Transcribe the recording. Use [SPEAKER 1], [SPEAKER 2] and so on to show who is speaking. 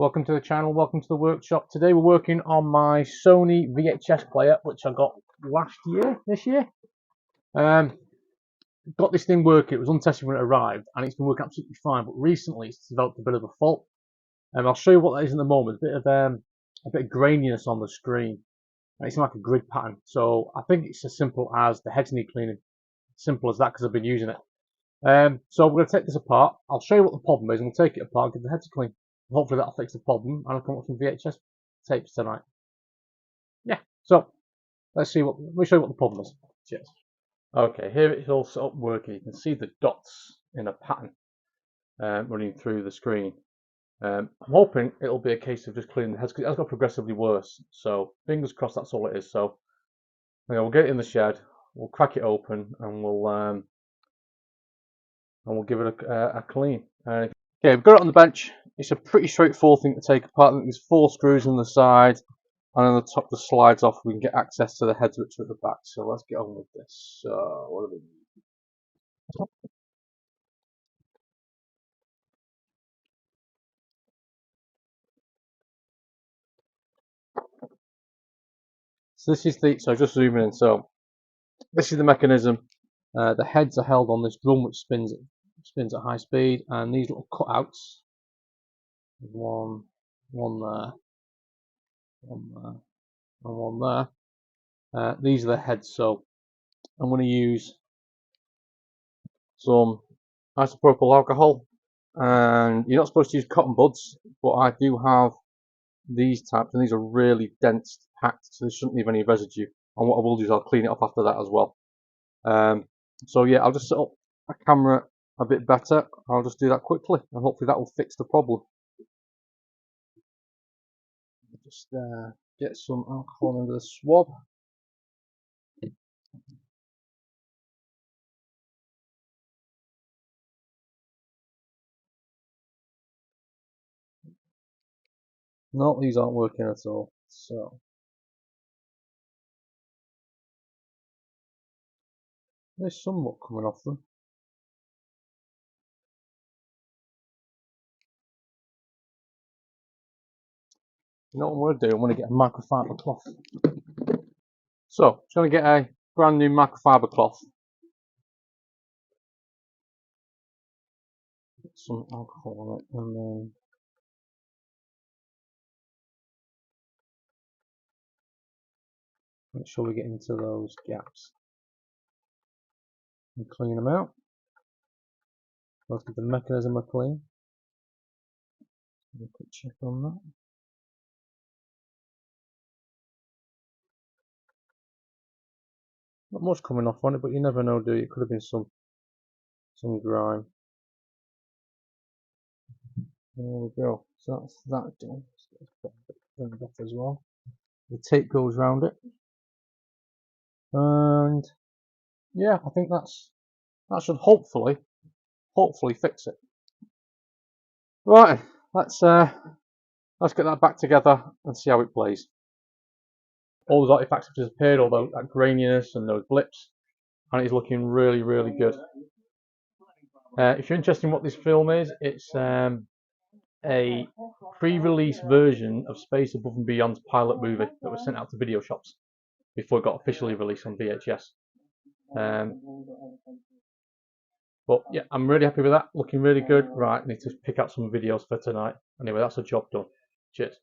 [SPEAKER 1] Welcome to the channel, welcome to the workshop. Today we're working on my Sony VHS player, which I got this year. Got this thing working. It was untested when it arrived, and it's been working absolutely fine, but recently it's developed a bit of a fault. I'll show you what that is in a moment. A bit of graininess on the screen. And it's like a grid pattern. So I think it's as simple as the heads need cleaning. Simple as that, because I've been using it. So we're going to take this apart. I'll show you what the problem is, and we'll take it apart and give the heads a clean. Hopefully that'll fix the problem, and I'll come up with some VHS tapes tonight. Yeah, so let me show you what the problem is. Cheers. Okay, here it's all set up working. You can see the dots in a pattern running through the screen. I'm hoping it'll be a case of just cleaning the heads, because it has got progressively worse. So fingers crossed that's all it is. So we'll get it in the shed, we'll crack it open, and we'll give it a clean. Okay, we've got it on the bench. It's a pretty straightforward thing to take apart. I think there's 4 screws on the side, and on the top the slides off. We can get access to the heads which are at the back. So let's get on with this. So what do we need? So this is so just zooming in. So this is the mechanism. The heads are held on this drum which spins at high speed, and these little cutouts. One there, and one there. These are the heads. So I'm going to use some isopropyl alcohol, and you're not supposed to use cotton buds, but I do have these types, and these are really dense packed, so they shouldn't leave any residue. And what I will do is I'll clean it off after that as well. So yeah, I'll just set up a camera a bit better. I'll just do that quickly, and hopefully that will fix the problem. Just get some alcohol into the swab. No, these aren't working at all. So there's somewhat coming off them. You know what I'm going to do? I'm going to get a microfiber cloth. So I'm just going to get a brand new microfiber cloth. Put some alcohol on it, and then make sure we get into those gaps and clean them out. Most of the mechanism are clean. A quick check on that. Not much coming off on it, but you never know, do you? It could have been some grime. There we go. So that's that done. Let's get that as well. The tape goes around it, and yeah, I think that should hopefully fix it. Right, let's get that back together and see how it plays. All those artifacts have disappeared, although that graininess and those blips, and it's looking really, really good. If you're interested in what this film is, it's a pre-release version of Space Above and Beyond's pilot movie that was sent out to video shops before it got officially released on VHS. But yeah, I'm really happy with that. Looking really good. Right, I need to pick out some videos for tonight. Anyway, that's a job done. Cheers.